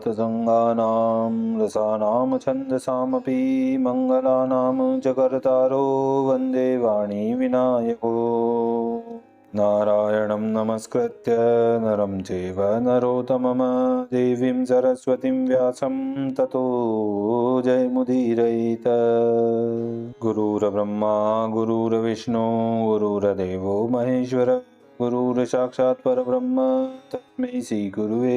तत्सङ्गानां रसानां छन्दसामपि मङ्गलानां च कर्तारो वन्दे वाणी विनायको। नारायणं नमस्कृत्य नरं चैव नरोत्तमं देवीं सरस्वतीं व्यासं ततो जयमुदीरयेत्। गुरुर्ब्रह्मा गुरुर्विष्णु गुरुर्देवो महेश्वर गुरुर्साक्षात् परब्रह्म तस्मै श्री गुरुवे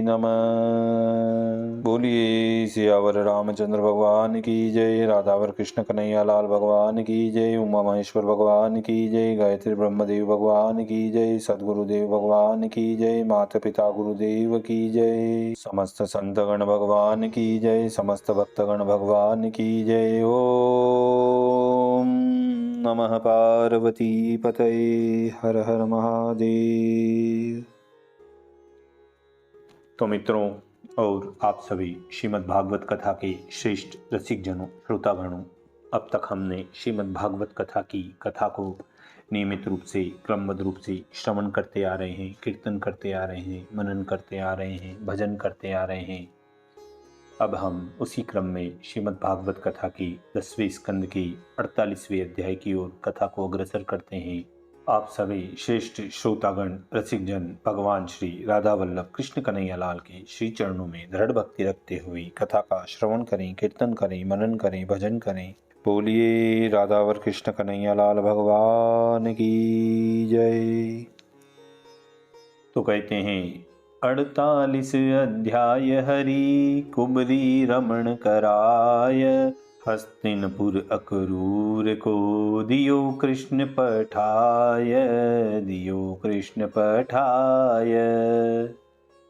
नमः। बोलिए सियावर रामचंद्र भगवान की जय, राधावर कृष्ण कन्हैया लाल भगवान की जय, उमा महेश्वर भगवान की जय, गायत्री ब्रह्मदेव भगवान की जय, सदगुरुदेव भगवान की जय, माता पिता गुरुदेव की जय, समस्त संतगण भगवान की जय, समस्त भक्तगण भगवान की जय। ओम नमः पार्वती पतये, हर हर महादेव। तो मित्रों और आप सभी श्रीमद् भागवत कथा के श्रेष्ठ रसिक जनों, श्रोतागणों, अब तक हमने श्रीमद् भागवत कथा की कथा को नियमित रूप से क्रमबद्ध रूप से श्रवण करते आ रहे हैं, कीर्तन करते आ रहे हैं, मनन करते आ रहे हैं, भजन करते आ रहे हैं। अब हम उसी क्रम में श्रीमद् भागवत कथा की 10वें स्कंद की 48वें अध्याय की ओर कथा को अग्रसर करते हैं। आप सभी श्रेष्ठ श्रोतागण रसिक जन भगवान श्री राधा वल्लभ कृष्ण कन्हैया लाल के श्री चरणों में दृढ़ भक्ति रखते हुए कथा का श्रवण करें, कीर्तन करें, मनन करें, भजन करें। बोलिए राधावर कृष्ण कन्हैया लाल भगवान की जय। तो कहते हैं 48 अध्याय हरि कुबरी रमण कराय, हस्तिनपुर अक्रूर को दियो कृष्ण पठाय, दियो कृष्ण पठाय।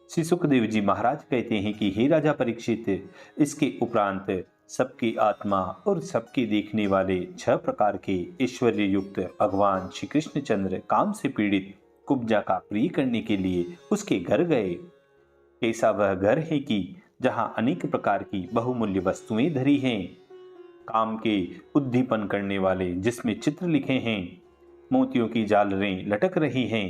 श्री सुखदेव जी महाराज कहते हैं कि हे राजा परीक्षित, इसके उपरांत सबकी आत्मा और सबके देखने वाले 6 प्रकार के ऐश्वर्य युक्त भगवान श्री कृष्णचंद्र काम से पीड़ित कुब्जा का प्रिय करने के लिए उसके घर गए। ऐसा वह घर है कि जहां अनेक प्रकार की बहुमूल्य वस्तुएं धरी हैं, काम के उद्दीपन करने वाले जिसमें चित्र लिखे हैं, मोतियों की झालरें लटक रही हैं,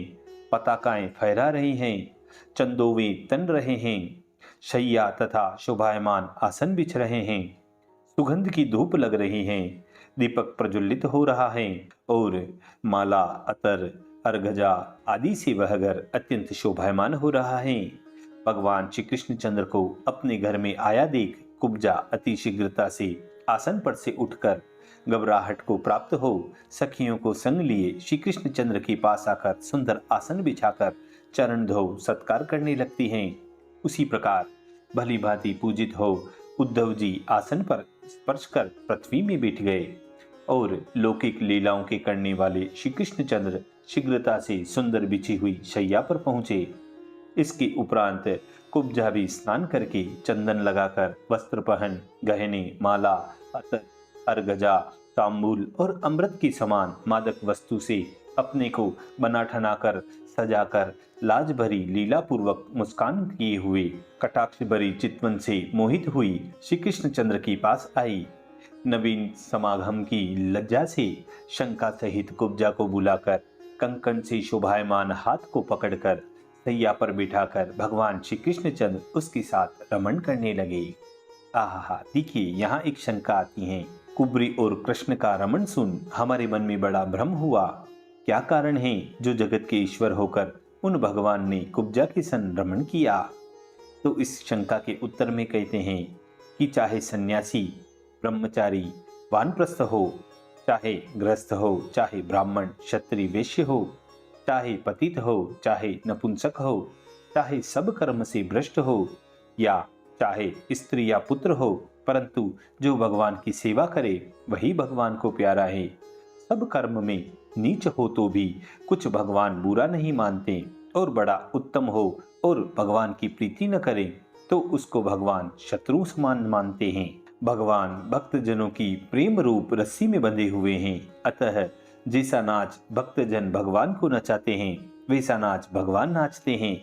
पताकाएं फहरा रही हैं, चंदोवे तन रहे हैं, शैया तथा शोभायमान आसन बिछ रहे हैं, सुगंध की धूप लग रही है, दीपक प्रज्वलित हो रहा है और माला, अतर, अर्घजा आदि से वह घर अत्यंत शोभायमान हो रहा है। भगवान श्री कृष्णचंद्र को अपने घर में आया देख कुब्जा अति शीघ्रता से आसन पर से उठकर घबराहट को प्राप्त हो सखियों को संग लिए श्री कृष्णचंद्र के पास आकर सुंदर आसन बिछाकर चरण धो सत्कार करने लगती हैं। उसी प्रकार भली भांति पूजित हो उद्धव जी आसन पर स्पर्श कर पृथ्वी में बैठ गए और लौकिक लीलाओं के करने वाले श्री कृष्णचंद्र शीघ्रता से सुंदर बिछी हुई शैया पर पहुंचे। इसके उपरांत कुब्जा भी स्नान करके चंदन लगाकर वस्त्र पहन गहने, माला, अतर, अर्घजा, तांबूल और अमृत की समान मादक वस्तु से अपने को बना ठनाकर सजाकर लाज भरी लीला पूर्वक मुस्कान किए हुए कटाक्ष भरी चितवन से मोहित हुई श्री कृष्णचंद्र के पास आई। नवीन समागम की लज्जा से शंका सहित कुब्जा को बुलाकर कंकण से शोभायमान हाथ को पकड़कर सैया पर बिठाकर भगवान श्री कृष्णचंद्र उसके साथ रमण करने लगे। आहा, देखिए यहाँ एक शंका आती है। कुबरी और कृष्ण का रमण सुन हमारे मन में बड़ा भ्रम हुआ। क्या कारण है जो जगत के ईश्वर होकर उन भगवान ने कुब्जा के संग रमण किया? तो इस शंका के उत्तर में कहते हैं कि चाहे सन्यासी, ब्रह्मचारी, वानप्रस्थ हो, चाहे गृहस्थ हो, चाहे ब्राह्मण, क्षत्रिय, वैश्य हो, चाहे पतित हो, चाहे नपुंसक हो, चाहे सब कर्म से भ्रष्ट हो, या चाहे स्त्री या पुत्र हो, परंतु जो भगवान की सेवा करे वही भगवान को प्यारा है। सब कर्म में नीच हो तो भी कुछ भगवान बुरा नहीं मानते, और बड़ा उत्तम हो और भगवान की प्रीति न करे तो उसको भगवान शत्रु समान मानते हैं। भगवान भक्तजनों की प्रेम रूप रस्सी में बंधे हुए हैं, अतः जैसा नाच भक्तजन भगवान को नचाते हैं वैसा नाच भगवान नाचते हैं।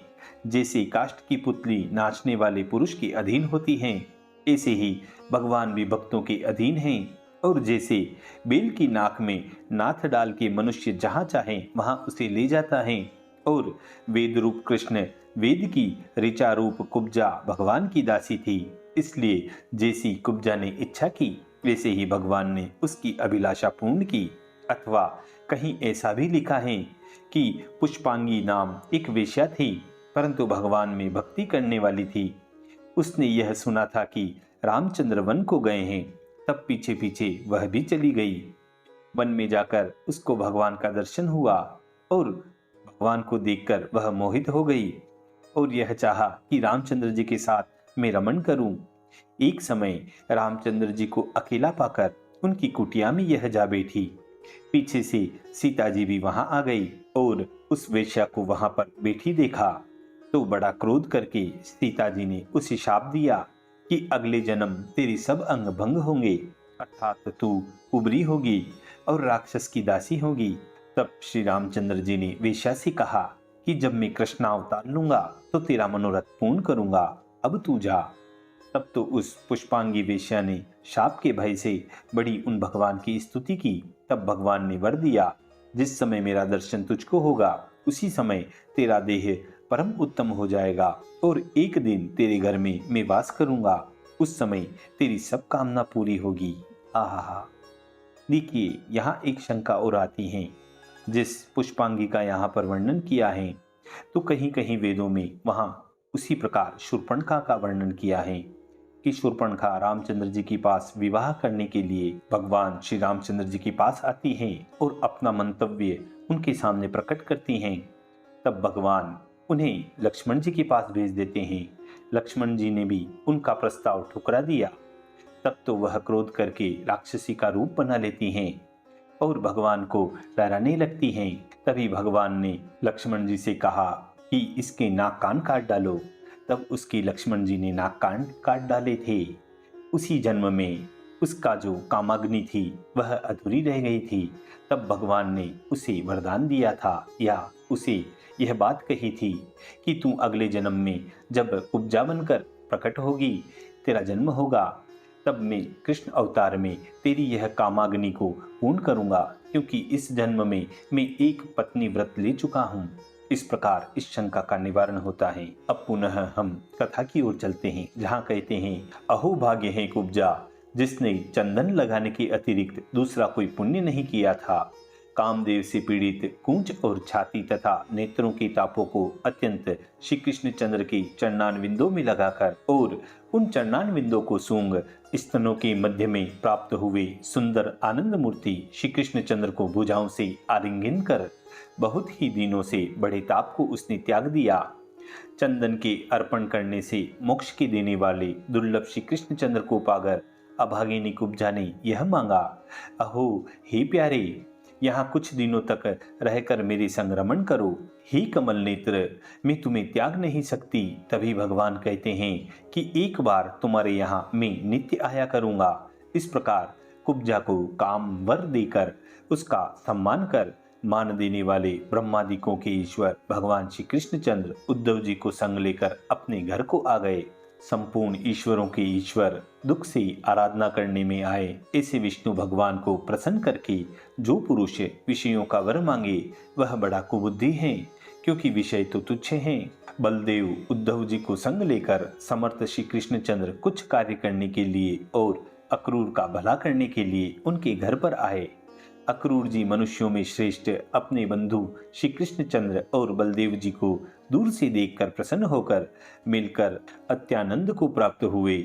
जैसे काष्ठ की पुतली नाचने वाले पुरुष के अधीन होती हैं, ऐसे ही भगवान भी भक्तों के अधीन हैं। और जैसे बेल की नाक में नाथ डाल के मनुष्य जहाँ चाहे वहां उसे ले जाता है, और वेद रूप कृष्ण वेद की ऋचा रूप कुब्जा भगवान की दासी थी। इसलिए जैसी कुब्जा ने इच्छा की वैसे ही भगवान ने उसकी अभिलाषा पूर्ण की। अथवा कहीं ऐसा भी लिखा है कि पुष्पांगी नाम एक वेश्या थी, परंतु भगवान में भक्ति करने वाली थी। उसने यह सुना था कि रामचंद्र वन को गए हैं, तब पीछे पीछे वह भी चली गई। वन में जाकर उसको भगवान का दर्शन हुआ और भगवान को देखकर वह मोहित हो गई और यह चाहा कि रामचंद्र जी के साथ मैं रमण करूं। एक समय रामचंद्र जी को अकेला पाकर उनकी कुटिया में यह जा बैठी। पीछे से सीता जी भी वहां आ गई और उस वेश्या को वहां पर बैठी देखा तो बड़ा क्रोध करके सीता जी ने उसे शाप दिया कि अगले जन्म तेरी सब अंग भंग होंगे, अर्थात तू उबरी होगी और राक्षस की दासी होगी। तब श्री रामचंद्र जी ने वेश्या से कहा कि जब मैं कृष्णावतार लूंगा तो तेरा मनोरथ पूर्ण करूंगा, अब तू जा। तब तो उस पुष्पांगी वेश्या ने शाप के भय से बड़ी उन भगवान की स्तुति की। तब भगवान ने वर दिया, जिस समय मेरा दर्शन तुझको होगा उसी समय तेरा देह परम उत्तम हो जाएगा और एक दिन तेरे घर में मैं वास करूंगा, उस समय तेरी सब कामना पूरी होगी। आहा। देखिए, यहाँ एक शंका और आती है। जिस पुष्पांगी का यहाँ पर वर्णन किया है तो कहीं कहीं वेदों में वहाँ उसी प्रकार शूर्पणखा का वर्णन किया है कि शूर्पणखा रामचंद्र जी के पास विवाह करने के लिए भगवान श्री रामचंद्र जी के पास आती हैं और अपना मंतव्य उनके सामने प्रकट करती हैं। तब भगवान उन्हें लक्ष्मण जी के पास भेज देते हैं। लक्ष्मण जी ने भी उनका प्रस्ताव ठुकरा दिया। तब तो वह क्रोध करके राक्षसी का रूप बना लेती हैं और भगवान को डराने लगती हैं। तभी भगवान ने लक्ष्मण जी से कहा कि इसके नाक कान काट डालो। तब उसकी लक्ष्मण जी ने नाक कान काट डाले थे। उसी जन्म में उसका जो कामाग्नि थी वह अधूरी रह गई थी। तब भगवान ने उसे वरदान दिया था या उसे यह बात कही थी कि तू अगले जन्म में जब कुब्जा बनकर प्रकट होगी, तेरा जन्म होगा, तब मैं कृष्ण अवतार में तेरी यह कामाग्नि को पूर्ण करूंगा, क्योंकि इस जन्म में मैं एक पत्नी व्रत ले चुका हूँ। इस प्रकार इस शंका का निवारण होता है। अब पुनः हम कथा की ओर चलते हैं, जहाँ कहते हैं, अहो भाग्य है कुब्जा जिसने चंदन लगाने के अतिरिक्त दूसरा कोई पुण्य नहीं किया था। कामदेव से पीड़ित कूंच और छाती तथा नेत्रों के तापों को अत्यंत श्री कृष्ण चंद्र के चरणानविंदों में लगाकर और उन चरणानविंदों को सूंघ स्तनों के मध्य में प्राप्त हुए सुंदर आनंद मूर्ति श्री कृष्ण चंद्र को भुजाओं से आलिंगन कर बहुत ही दिनों से बड़े ताप को उसने त्याग दिया। चंदन के अर्पण करने से मोक्ष के देने वाले दुर्लभ श्री कृष्ण चंद्र को पाकर अभागिनी कुब्जा ने यह मांगा, अहो हे प्यारे, यहाँ कुछ दिनों तक रहकर मेरे संग रमण करो। हे कमल नेत्र, मैं तुम्हें त्याग नहीं सकती। तभी भगवान कहते हैं कि एक बार तुम्हारे यहाँ मैं नित्य आया करूँगा। इस प्रकार कुब्जा को काम वर देकर उसका सम्मान कर मान देने वाले ब्रह्मादिकों के ईश्वर भगवान श्री कृष्णचंद्र उद्धव जी को संग लेकर अपने घर को आ गए। संपूर्ण ईश्वरों के ईश्वर दुख से आराधना करने में आए ऐसे विष्णु भगवान को प्रसन्न करके जो पुरुष विषयों का वर मांगे वह बड़ा कुबुद्धि है, क्योंकि विषय तो तुच्छ हैं। बलदेव उद्धव जी को संग लेकर समर्थ श्री कृष्णचंद्र कुछ कार्य करने के लिए और अक्रूर का भला करने के लिए उनके घर पर आए। अक्रूर जी मनुष्यों में श्रेष्ठ अपने बंधु श्री कृष्णचंद्र और बलदेव जी को दूर से देखकर प्रसन्न होकर मिलकर अत्यानंद को प्राप्त हुए।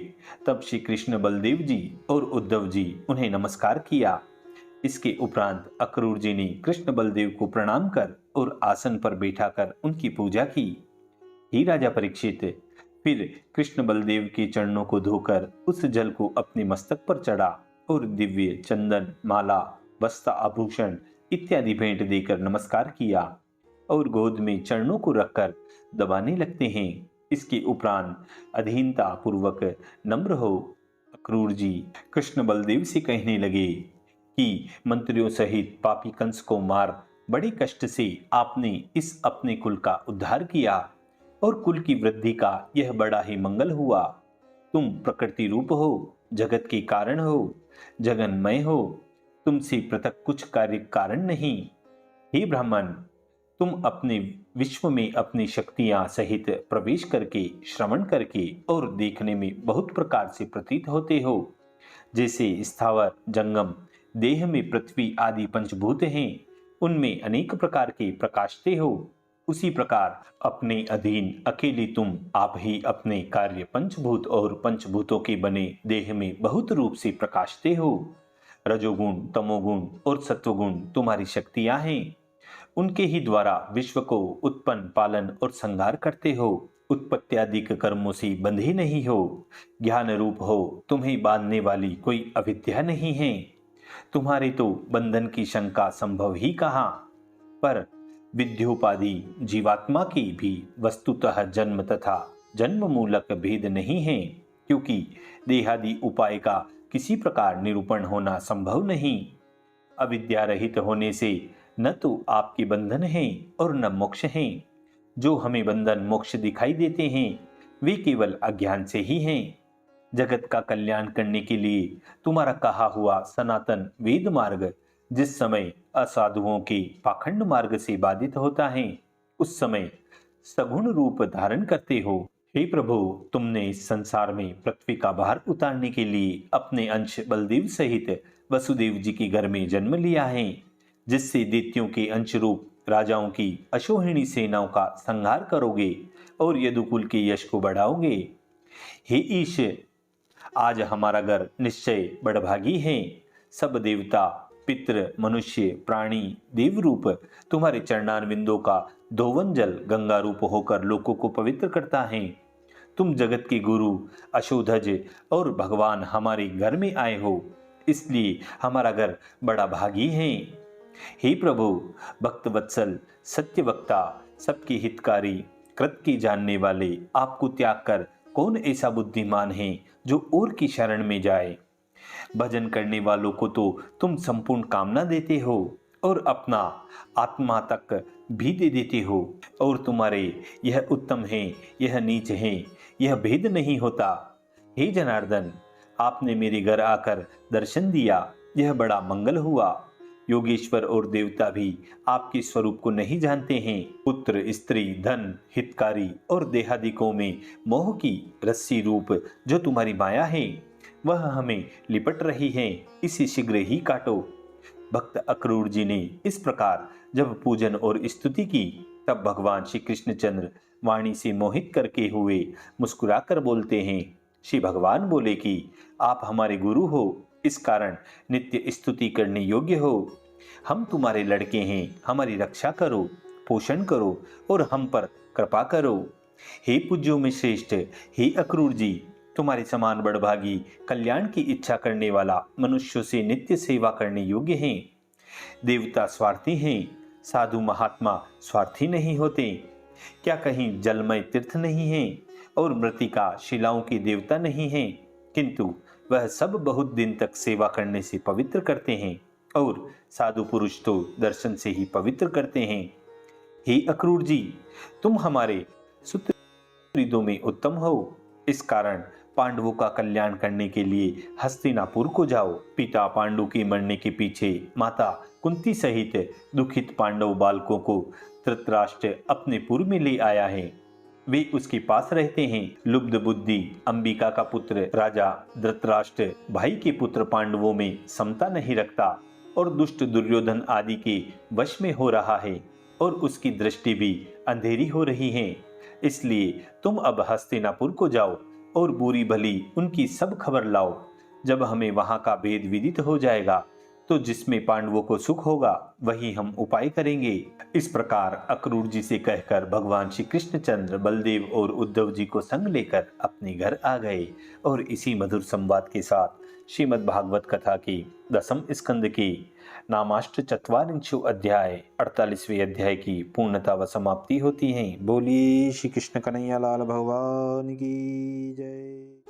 तब श्री कृष्ण बलदेव जी और उद्धव जी उन्हें नमस्कार किया। इसके उपरांत अक्रूर जी ने कृष्ण बलदेव को प्रणाम कर और आसन पर बैठाकर उनकी पूजा की। ही राजा परीक्षित, फिर कृष्ण बलदेव के चरणों को धोकर उस जल को अपने मस्तक पर चढ़ा और दिव्य चंदन माला वस्त्र आभूषण इत्यादि भेंट देकर नमस्कार किया और गोद में चरणों को रखकर दबाने लगते हैं। इसके उपरांत अधीनता पूर्वक नम्र हो अक्रूर जी कृष्ण बलदेव से कहने लगे कि मंत्रियों सहित पापी कंस को मार बड़े कष्ट से आपने इस अपने कुल का उद्धार किया और कुल की वृद्धि का यह बड़ा ही मंगल हुआ। तुम प्रकृति रूप हो, जगत के कारण हो, जगन्मय हो, तुमसे पृथक कुछ कार्य कारण नहीं। हे ब्राह्मण, तुम अपने विश्व में अपनी शक्तियां सहित प्रवेश करके, श्रवण करके और देखने में बहुत प्रकार से प्रतीत होते हो। जैसे स्थावर जंगम देह में पृथ्वी आदि पंचभूत हैं, उनमें अनेक प्रकार के प्रकाशते हो, उसी प्रकार अपने अधीन अकेले तुम आप ही अपने कार्य पंचभूत और पंचभूतों के बने देह में बहुत रूप से प्रकाशते हो। रजोगुण, तमोगुण और सत्वगुण तुम्हारी शक्तियां हैं। उनके ही द्वारा विश्व को उत्पन्न, पालन और संहार करते हो। उत्पत्ति आदि के कर्मों से बंधे नहीं हो, ज्ञान रूप हो, तुम्हें बांधने वाली कोई अविद्या नहीं है। तुम्हारे तो बंधन की शंका संभव ही कहाँ। पर विद्योपाधि जीवात्मा की भी वस्तुतः जन्म तथा जन्म मूलक भेद नहीं है, क्योंकि देहादि उपाय का किसी प्रकार निरूपण होना संभव नहीं। अविद्या रहित होने से न तो आपके बंधन हैं और न मोक्ष हैं। जो हमें बंधन मोक्ष दिखाई देते हैं वे केवल अज्ञान से ही हैं। जगत का कल्याण करने के लिए तुम्हारा कहा हुआ सनातन वेद मार्ग जिस समय असाधुओं के पाखंड मार्ग से बाधित होता है, उस समय सगुण रूप धारण करते हो। हे प्रभु, तुमने इस संसार में पृथ्वी का भार उतारने के लिए अपने अंश बलदेव सहित वसुदेव जी के घर में जन्म लिया है, जिससे दैत्यों के अंश रूप राजाओं की अशोहिणी सेनाओं का संहार करोगे और यदुकुल के यश को बढ़ाओगे। हे ईश, आज हमारा घर निश्चय बड़भागी है। सब देवता, पितृ, मनुष्य, प्राणी, देव रूप तुम्हारे चरणारविंदों का धोवन जल गंगा रूप होकर लोगों को पवित्र करता है। तुम जगत के गुरु, अशोधज और भगवान हमारे घर में आए हो, इसलिए हमारा घर बड़ा भागी है। हे प्रभु, भक्त वत्सल, सत्य वक्ता, सबके हितकारी, कृत की जानने वाले, आपको त्याग कर कौन ऐसा बुद्धिमान है जो और की शरण में जाए। भजन करने वालों को तो तुम संपूर्ण कामना देते हो और अपना आत्मा तक भी दे देते हो, और तुम्हारे यह उत्तम है, यह नीच है, यह भेद नहीं होता। हे जनार्दन, आपने मेरे घर आकर दर्शन दिया, यह बड़ा मंगल हुआ। योगेश्वर और देवता भी आपके स्वरूप को नहीं जानते हैं। पुत्र, स्त्री, धन, हितकारी और देहादिकों में मोह की रस्सी रूप जो तुम्हारी माया है, वह हमें लिपट रही है, इसे शीघ्र ही काटो। भक्त अक्रूर जी ने इस प्रकार जब पूजन और स्तुति की, तब भगवान श्री कृष्णचंद्र वाणी से मोहित करके हुए मुस्कुराकर बोलते हैं। श्री भगवान बोले कि आप हमारे गुरु हो, इस कारण नित्य स्तुति करने योग्य हो। हम तुम्हारे लड़के हैं, हमारी रक्षा करो, पोषण करो और हम पर कृपा करो। हे पूज्यों में श्रेष्ठ, हे अक्रूर जी, तुम्हारे समान बड़भागी, कल्याण की इच्छा करने वाला मनुष्यों से नित्य सेवा करने योग्य हैं। देवता स्वार्थी हैं, साधु महात्मा स्वार्थी नहीं होते। क्या कहीं जलमय तीर्थ नहीं है और मृतिका शिलाओं के देवता नहीं हैं, किंतु वह सब बहुत दिन तक सेवा करने से पवित्र करते हैं, और साधु पुरुष तो दर्शन से ही पवित्र करते हैं। हे अक्रूर जी, तुम हमारे सुहृदों में उत्तम हो, इस कारण पांडवों का कल्याण करने के लिए हस्तिनापुर को जाओ। पिता पांडु के मरने के पीछे माता कुंती सहित दुखित पांडव बालकों को धृतराष्ट्र अपने पुर में ले आया है। वे उसके पास रहते हैं। लुब्ध बुद्धि अंबिका का पुत्र राजा धृतराष्ट्र भाई के पुत्र पांडवों में समता नहीं रखता और दुष्ट दुर्योधन आदि के वश में हो रहा है, और उसकी दृष्टि भी अंधेरी हो रही है। इसलिए तुम अब हस्तिनापुर को जाओ और बुरी भली उनकी सब खबर लाओ। जब हमें वहां का भेद विदित हो जाएगा, तो जिसमें पांडवों को सुख होगा वही हम उपाय करेंगे। इस प्रकार अक्रूर जी से कहकर भगवान श्री कृष्णचंद्र बलदेव और उद्धव जी को संग लेकर अपने घर आ गए, और इसी मधुर संवाद के साथ श्रीमद् भागवत कथा की 10वें स्कंद की नामाष्ट चत्वारिंशु अध्याय 48वें अध्याय की पूर्णता व समाप्ति होती है। बोलिए श्री कृष्ण कन्हैया लाल भगवान की जय।